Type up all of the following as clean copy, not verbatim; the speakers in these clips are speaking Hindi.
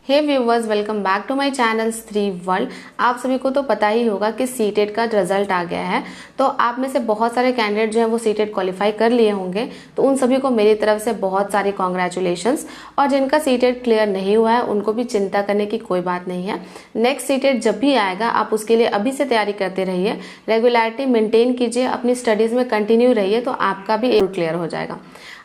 Hey viewers, welcome back to my channel three world. आप सभी को तो पता ही होगा कि सीटेट का रिजल्ट आ गया है। तो आप में से बहुत सारे कैंडिडेट जो हैं वो सीटेट क्वालिफाई कर लिए होंगे, तो उन सभी को मेरी तरफ से बहुत सारी कॉन्ग्रेचुलेशंस। और जिनका सीटेट क्लियर नहीं हुआ है उनको भी चिंता करने की कोई बात नहीं है। नेक्स्ट सीटेट जब भी आएगा आप उसके लिए अभी से तैयारी करते रहिए, रेगुलरिटी मेंटेन कीजिए, अपनी स्टडीज में कंटिन्यू रहिए, तो आपका भी क्लियर हो जाएगा।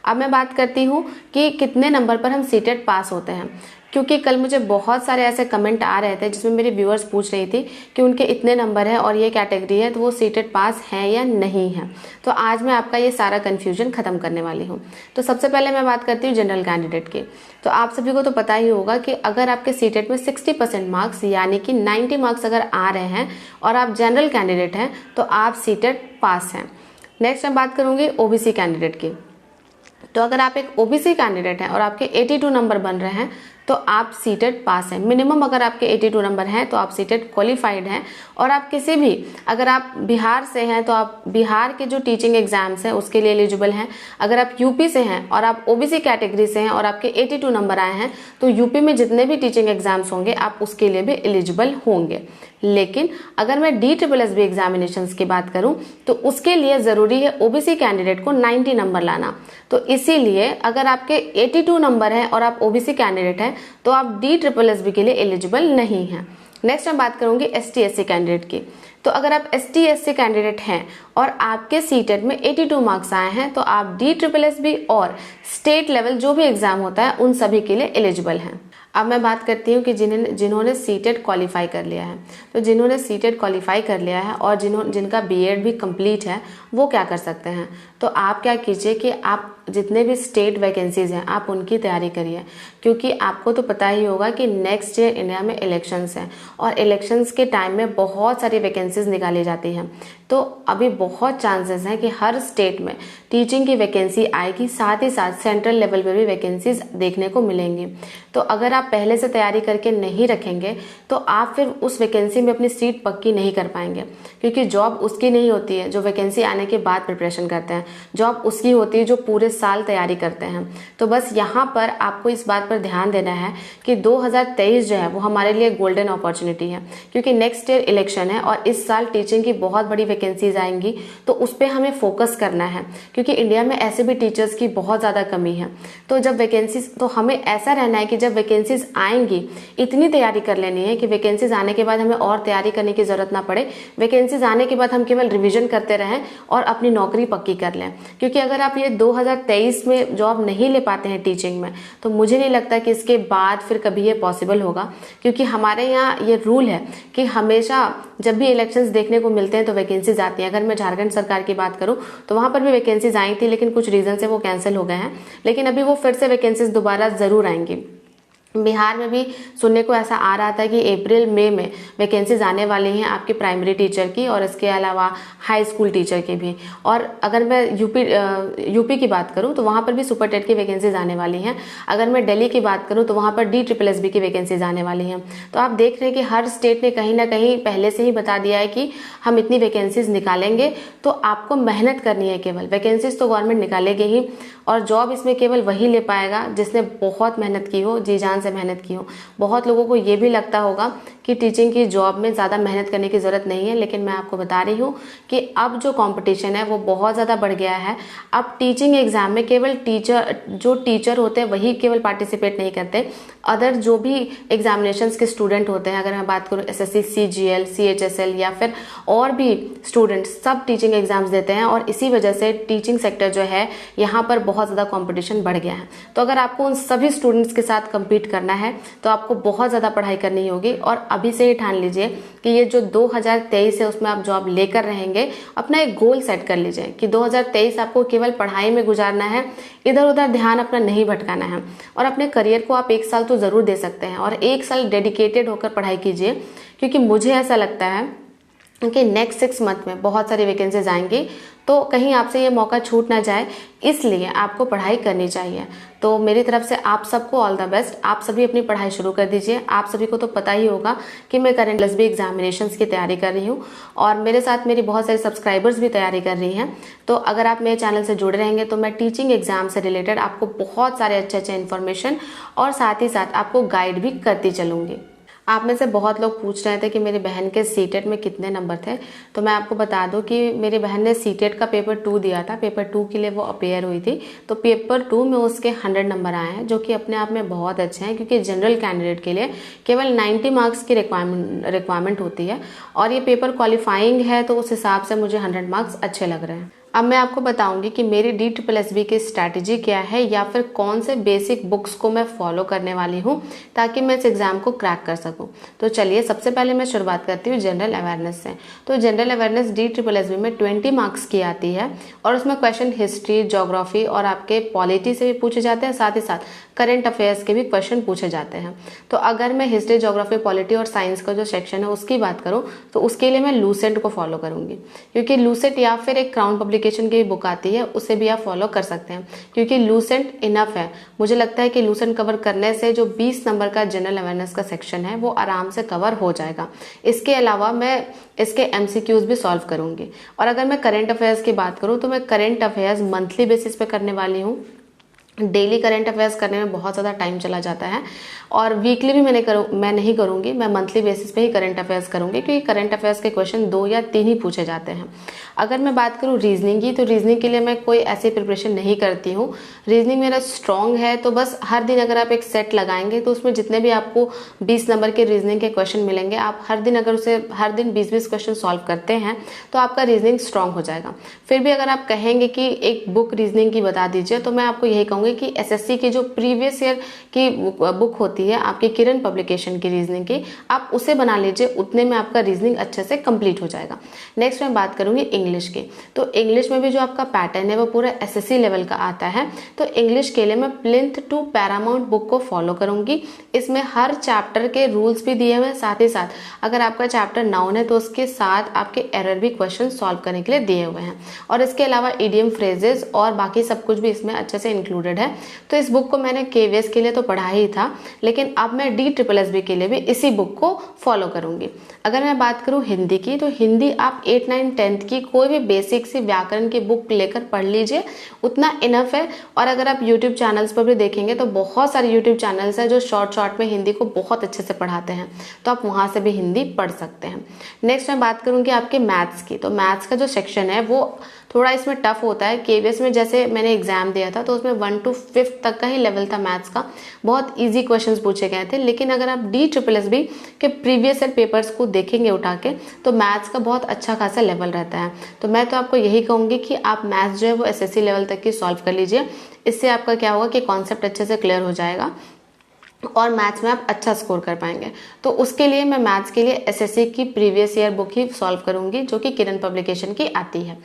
अब मैं बात करती हूँ कि कितने नंबर पर हम सीटेट पास होते हैं, क्योंकि कल मुझे बहुत सारे ऐसे कमेंट आ रहे थे जिसमें मेरे व्यूअर्स पूछ रही थी कि उनके इतने नंबर है और ये कैटेगरी है तो वो सीटेट पास हैं या नहीं है। तो आज मैं आपका ये सारा कन्फ्यूजन खत्म करने वाली हूँ। तो सबसे पहले मैं बात करती हूँ जनरल कैंडिडेट की। तो आप सभी को तो पता ही होगा कि अगर आपके सीटेट में 60% मार्क्स यानी कि 90 मार्क्स अगर आ रहे हैं और आप जनरल कैंडिडेट हैं तो आप सीटेट पास हैं। नेक्स्ट मैं बात करूँगी ओबीसी कैंडिडेट की। तो अगर आप एक ओबीसी कैंडिडेट हैं और आपके 82 नंबर बन रहे हैं तो आप सीटेट पास हैं। मिनिमम अगर आपके 82 नंबर हैं तो आप सीटेट क्वालिफाइड हैं। और आप किसी भी, अगर आप बिहार से हैं तो आप बिहार के जो टीचिंग एग्जाम्स हैं उसके लिए एलिजिबल हैं। अगर आप यूपी से हैं और आप ओबीसी कैटेगरी से हैं और आपके 82 नंबर आए हैं तो यूपी में जितने भी टीचिंग एग्जाम्स होंगे आप उसके लिए भी एलिजिबल होंगे। लेकिन अगर मैं DSSB एग्जामिनेशंस की बात करूं तो उसके लिए ज़रूरी है ओबीसी कैंडिडेट को 90 नंबर लाना। तो इसीलिए अगर आपके 82 नंबर हैं और आप ओबीसी कैंडिडेट हैं तो आप DSSB के लिए एलिजिबल नहीं हैं। नेक्स्ट मैं बात करूंगी ST/SC कैंडिडेट की। तो अगर आप ST/SC कैंडिडेट हैं और आपके सीटेट में 82 मार्क्स आए हैं तो आप DSSB और स्टेट लेवल जो भी एग्जाम होता है उन सभी के लिए एलिजिबल हैं। अब मैं बात करती हूँ कि जिन्होंने सीटेट क्वालिफाई कर लिया है। तो जिन्होंने सीटेट क्वालिफाई कर लिया है और जिनका बीएड भी कंप्लीट है वो क्या कर सकते हैं। तो आप क्या कीजिए कि आप जितने भी स्टेट वैकेंसीज हैं आप उनकी तैयारी करिए, क्योंकि आपको तो पता ही होगा कि नेक्स्ट ईयर इंडिया में इलेक्शंस हैं और इलेक्शंस के टाइम में बहुत सारी वैकेंसीज निकाली जाती हैं। तो अभी बहुत चांसेस हैं कि हर स्टेट में टीचिंग की वैकेंसी आएगी, साथ ही साथ सेंट्रल लेवल पर भी वैकेंसीज देखने को मिलेंगी। तो अगर आप पहले से तैयारी करके नहीं रखेंगे तो आप फिर उस वैकेंसी में अपनी सीट पक्की नहीं कर पाएंगे, क्योंकि जॉब उसकी नहीं होती है जो वैकेंसी आने के बाद प्रिपरेशन करते हैं, जॉब उसकी होती है जो पूरे साल तैयारी करते हैं। तो बस यहाँ पर आपको इस बात पर ध्यान देना है कि 2023 जो है वो हमारे लिए गोल्डन अपॉर्चुनिटी है, क्योंकि नेक्स्ट ईयर इलेक्शन है और इस साल टीचिंग की बहुत बड़ी वैकेंसीज आएंगी। तो उस पर हमें फोकस करना है, क्योंकि इंडिया में ऐसे भी टीचर्स की बहुत ज़्यादा कमी है। तो जब वैकेंसीज, तो हमें ऐसा रहना है कि जब वैकेंसीज आएंगी इतनी तैयारी कर लेनी है कि वैकेंसीज आने के बाद हमें और तैयारी करने की जरूरत ना पड़े। वैकेंसीज आने के बाद हम केवल रिवीजन करते रहें और अपनी नौकरी पक्की कर लें। क्योंकि अगर आप ये 2023 में जॉब नहीं ले पाते हैं टीचिंग में तो मुझे नहीं लगता कि इसके बाद फिर कभी ये पॉसिबल होगा, क्योंकि हमारे यहाँ ये रूल है कि हमेशा जब भी इलेक्शंस देखने को मिलते हैं तो वैकेंसीज आती हैं। अगर मैं झारखंड सरकार की बात करूं तो वहां पर भी वैकेंसीज आई थी, लेकिन कुछ रीजन से वो कैंसिल हो गए हैं। लेकिन अभी वो फिर से वैकेंसीज दोबारा जरूर आएंगी। बिहार में भी सुनने को ऐसा आ रहा था कि अप्रैल मई में वैकेंसीज आने वाली हैं आपकी प्राइमरी टीचर की और इसके अलावा हाई स्कूल टीचर की भी। और अगर मैं यूपी की बात करूं तो वहां पर भी सुपर टेट की वैकेंसीज आने वाली हैं। अगर मैं दिल्ली की बात करूं तो वहां पर DSSB की वैकेंसीज आने वाली हैं। तो आप देख रहे हैं कि हर स्टेट ने कहीं ना कहीं पहले से ही बता दिया है कि हम इतनी वैकेंसीज निकालेंगे। तो आपको मेहनत करनी है, केवल वैकेंसीज तो गवर्नमेंट निकालेगी ही और जॉब इसमें केवल वही ले पाएगा जिसने बहुत मेहनत की हो, जी जान से मेहनत की हो। बहुत लोगों को ये भी लगता होगा कि टीचिंग की जॉब में ज़्यादा मेहनत करने की ज़रूरत नहीं है, लेकिन मैं आपको बता रही हूँ कि अब जो कंपटीशन है वो बहुत ज़्यादा बढ़ गया है। अब टीचिंग एग्जाम में केवल जो टीचर होते हैं वही केवल पार्टिसिपेट नहीं करते, अदर जो भी एग्जामिनेशंस के स्टूडेंट होते हैं, अगर मैं बात करूँ SSC, CGL, CHSL या फिर और भी स्टूडेंट्स, सब टीचिंग एग्जाम्स देते हैं। और इसी वजह से टीचिंग सेक्टर जो है यहाँ पर बहुत ज़्यादा कंपटीशन बढ़ गया है। तो अगर आपको उन सभी स्टूडेंट्स के साथ कम्पीट करना है तो आपको बहुत ज़्यादा पढ़ाई करनी होगी। और अभी से ही ठान लीजिए कि ये जो 2023 है उसमें आप जॉब लेकर रहेंगे। अपना एक गोल सेट कर लीजिए कि 2023 आपको केवल पढ़ाई में गुजारना है, इधर उधर ध्यान अपना नहीं भटकाना है। और अपने करियर को आप 1 साल तो ज़रूर दे सकते हैं और 1 साल डेडिकेटेड होकर पढ़ाई कीजिए, क्योंकि मुझे ऐसा लगता है कि नेक्स्ट 6 मंथ में बहुत सारी वैकेंसीज आएंगी, तो कहीं आपसे ये मौका छूट ना जाए, इसलिए आपको पढ़ाई करनी चाहिए। तो मेरी तरफ से आप सबको ऑल द बेस्ट। आप सभी अपनी पढ़ाई शुरू कर दीजिए। आप सभी को तो पता ही होगा कि मैं करंट LSB एग्जामिनेशंस की तैयारी कर रही हूँ और मेरे साथ मेरी बहुत सारे सब्सक्राइबर्स भी तैयारी कर रही हैं। तो अगर आप मेरे चैनल से जुड़े रहेंगे तो मैं टीचिंग एग्जाम से रिलेटेड आपको बहुत सारे अच्छे अच्छे इन्फॉर्मेशन और साथ ही साथ आपको गाइड भी करती चलूँगी। आप में से बहुत लोग पूछ रहे थे कि मेरी बहन के सीटेट में कितने नंबर थे, तो मैं आपको बता दूं कि मेरी बहन ने सीटेट का पेपर 2 दिया था। पेपर 2 के लिए वो अपेयर हुई थी, तो पेपर 2 में उसके 100 नंबर आए हैं, जो कि अपने आप में बहुत अच्छे हैं, क्योंकि जनरल कैंडिडेट के लिए केवल 90 मार्क्स की रिक्वायरमेंट होती है और ये पेपर क्वालिफाइंग है, तो उस हिसाब से मुझे 100 मार्क्स अच्छे लग रहे हैं। अब मैं आपको बताऊंगी कि मेरी DSSB की स्ट्रैटेजी क्या है या फिर कौन से बेसिक बुक्स को मैं फॉलो करने वाली हूं ताकि मैं इस एग्जाम को क्रैक कर सकूं। तो चलिए सबसे पहले मैं शुरुआत करती हूँ जनरल अवेयरनेस से। तो जनरल अवेयरनेस DSSB में 20 मार्क्स की आती है और उसमें क्वेश्चन हिस्ट्री, ज्योग्राफी और आपके पॉलिटी से भी पूछे जाते हैं, साथ ही साथ करंट अफेयर्स के भी क्वेश्चन पूछे जाते हैं। तो अगर मैं हिस्ट्री, ज्योग्राफी, पॉलिटी और साइंस का जो सेक्शन है उसकी बात करूँ तो उसके लिए मैं लूसेंट को फॉलो करूंगी, क्योंकि लूसेंट या फिर एक क्राउन पब्लिकेशन की बुक आती है, उसे भी आप फॉलो कर सकते हैं, क्योंकि लूसेंट इनफ है। मुझे लगता है कि लूसेंट कवर करने से जो 20 नंबर का जनरल अवेयरनेस का सेक्शन है वो आराम से कवर हो जाएगा। इसके अलावा मैं इसके MCQs भी सॉल्व करूंगी। और अगर मैं करंट अफेयर्स की बात करूं तो मैं करंट अफेयर्स मंथली बेसिस पे करने वाली हूँ। डेली करंट अफेयर्स करने में बहुत ज़्यादा टाइम चला जाता है और वीकली भी मैं नहीं करूँगी, मैं मंथली बेसिस पे ही करंट अफेयर्स करूँगी, क्योंकि करंट अफेयर्स के क्वेश्चन 2 या 3 ही पूछे जाते हैं। अगर मैं बात करूँ रीजनिंग की, तो रीजनिंग के लिए मैं कोई ऐसी प्रिपरेशन नहीं करती हूँ। रीजनिंग मेरा स्ट्रॉन्ग है, तो बस हर दिन अगर आप एक सेट लगाएंगे तो उसमें जितने भी आपको 20 नंबर के रीजनिंग के क्वेश्चन मिलेंगे, आप हर दिन अगर उसे हर दिन 20-20 क्वेश्चन सॉल्व करते हैं तो आपका रीजनिंग स्ट्रॉन्ग हो जाएगा। फिर भी अगर आप कहेंगे कि एक बुक रीजनिंग की बता दीजिए, तो मैं आपको यही कहूँगी कि SSC की जो प्रीवियस ईयर की बुक होती है आपकी किरण पब्लिकेशन की रीजनिंग की, आप उसे बना लीजिए, उतने में आपका रीजनिंग अच्छे से कंप्लीट हो जाएगा। नेक्स्ट मैं बात करूंगी इंग्लिश की। तो इंग्लिश में भी जो आपका पैटर्न है वो पूरा SSC लेवल का आता है। तो इंग्लिश के लिए मैं प्लिंथ टू पैरामाउंट बुक को फॉलो करूंगी। इसमें हर चैप्टर के रूल्स भी दिए हुए हैं, साथ ही साथ अगर आपका चैप्टर नाउन है तो उसके साथ आपके एरर भी क्वेश्चन सॉल्व करने के लिए दिए हुए हैं। और इसके अलावा इडियम, फ्रेजेस और बाकी सब कुछ भी इसमें अच्छे से इंक्लूडेड है। तो इस बुक को मैंने KVS के लिए तो पढ़ा ही था, लेकिन अब मैं DSSB के लिए भी इसी बुक को फॉलो करूंगी। अगर मैं बात करूं हिंदी की, तो हिंदी आप 8, 9, 10th की कोई भी बेसिक सी व्याकरण की बुक लेकर पढ़ लीजिए, उतना इनफ है। और अगर आप यूट्यूब चैनल्स पर भी देखेंगे तो बहुत सारे यूट्यूब चैनल्स हैं जो शॉर्ट में हिंदी को बहुत अच्छे से पढ़ाते हैं, तो आप वहां से भी हिंदी पढ़ सकते हैं। नेक्स्ट मैं बात करूंगी आपके मैथ्स की। तो मैथ्स का जो सेक्शन है वो थोड़ा इसमें टफ होता है। KVS में जैसे मैंने एग्जाम दिया था तो उसमें 1 to 5 तक का ही लेवल था मैथ्स का, बहुत इजी क्वेश्चंस पूछे गए थे। लेकिन अगर आप DSSB के प्रीवियस ईयर पेपर्स को देखेंगे उठा के, तो मैथ्स का बहुत अच्छा खासा लेवल रहता है। तो मैं तो आपको यही कहूंगी कि आप मैथ्स जो है वो SSC लेवल तक की सॉल्व कर लीजिए। इससे आपका क्या होगा कि कॉन्सेप्ट अच्छे से क्लियर हो जाएगा और मैथ्स में आप अच्छा स्कोर कर पाएंगे। तो उसके लिए मैं मैथ्स के लिए SSC की प्रीवियस ईयर बुक ही सॉल्व करूंगी, जो कि किरण पब्लिकेशन की आती है।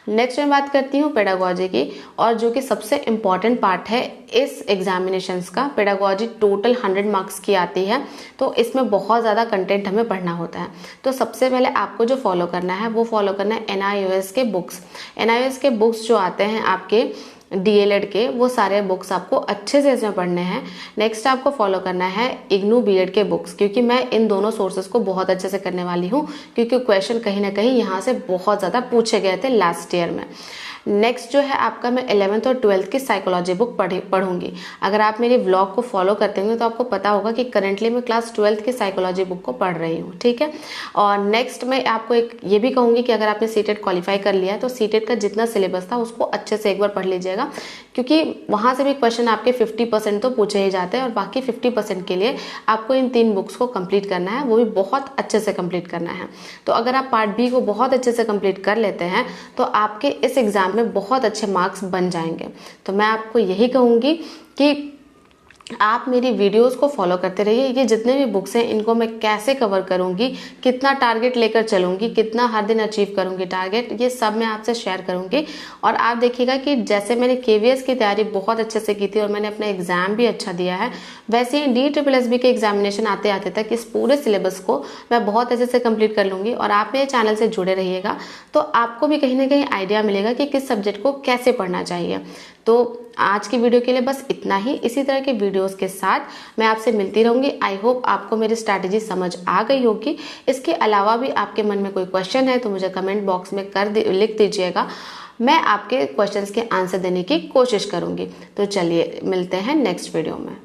नेक्स्ट मैं बात करती हूँ पेडागोजी की, और जो कि सबसे इम्पॉर्टेंट पार्ट है इस एग्जामिनेशंस का। पेडागोजी टोटल 100 मार्क्स की आती है, तो इसमें बहुत ज़्यादा कंटेंट हमें पढ़ना होता है। तो सबसे पहले आपको जो फॉलो करना है वो फॉलो करना है NIOS के बुक्स। NIOS के बुक्स जो आते हैं आपके DLED के, वो सारे बुक्स आपको अच्छे से इसमें पढ़ने हैं। नेक्स्ट आपको फॉलो करना है IGNOU B.Ed के बुक्स, क्योंकि मैं इन दोनों सोर्सेज को बहुत अच्छे से करने वाली हूँ, क्योंकि क्वेश्चन कहीं ना कहीं यहाँ से बहुत ज़्यादा पूछे गए थे लास्ट ईयर में। नेक्स्ट जो है आपका, मैं 11th और 12th की साइकोलॉजी बुक पढ़ूंगी। अगर आप मेरे व्लॉग को फॉलो करते होंगे तो आपको पता होगा कि करंटली मैं क्लास 12th की साइकोलॉजी बुक को पढ़ रही हूँ, ठीक है। और नेक्स्ट मैं आपको एक ये भी कहूँगी कि अगर आपने सीटेट क्वालिफाई कर लिया है तो सीटेट का जितना सिलेबस था उसको अच्छे से एक बार पढ़ लीजिएगा, क्योंकि वहाँ से भी क्वेश्चन आपके 50% तो पूछे ही जाते हैं और बाकी 50% के लिए आपको इन 3 बुक्स को कंप्लीट करना है, वो भी बहुत अच्छे से कंप्लीट करना है। तो अगर आप पार्ट बी को बहुत अच्छे से कंप्लीट कर लेते हैं तो आपके इस एग्जाम में बहुत अच्छे मार्क्स बन जाएंगे। तो मैं आपको यही कहूँगी कि आप मेरी वीडियोस को फॉलो करते रहिए। ये जितने भी बुक्स हैं इनको मैं कैसे कवर करूंगी, कितना टारगेट लेकर चलूंगी, कितना हर दिन अचीव करूंगी टारगेट, ये सब मैं आपसे शेयर करूंगी। और आप देखिएगा कि जैसे मैंने KVS की तैयारी बहुत अच्छे से की थी और मैंने अपना एग्जाम भी अच्छा दिया है, वैसे ही DSSB के एग्जामिनेशन आते आते तक इस पूरे सिलेबस को मैं बहुत अच्छे से कंप्लीट कर लूंगी। और आप मेरे चैनल से जुड़े रहिएगा तो आपको भी कहीं ना कहीं आइडिया मिलेगा कि किस सब्जेक्ट को कैसे पढ़ना चाहिए। तो आज की वीडियो के लिए बस इतना ही। इसी तरह के वीडियोस के साथ मैं आपसे मिलती रहूंगी। आई होप आपको मेरी स्ट्रैटेजी समझ आ गई होगी। इसके अलावा भी आपके मन में कोई क्वेश्चन है तो मुझे कमेंट बॉक्स में लिख दीजिएगा। मैं आपके क्वेश्चंस के आंसर देने की कोशिश करूंगी। तो चलिए मिलते हैं नेक्स्ट वीडियो में।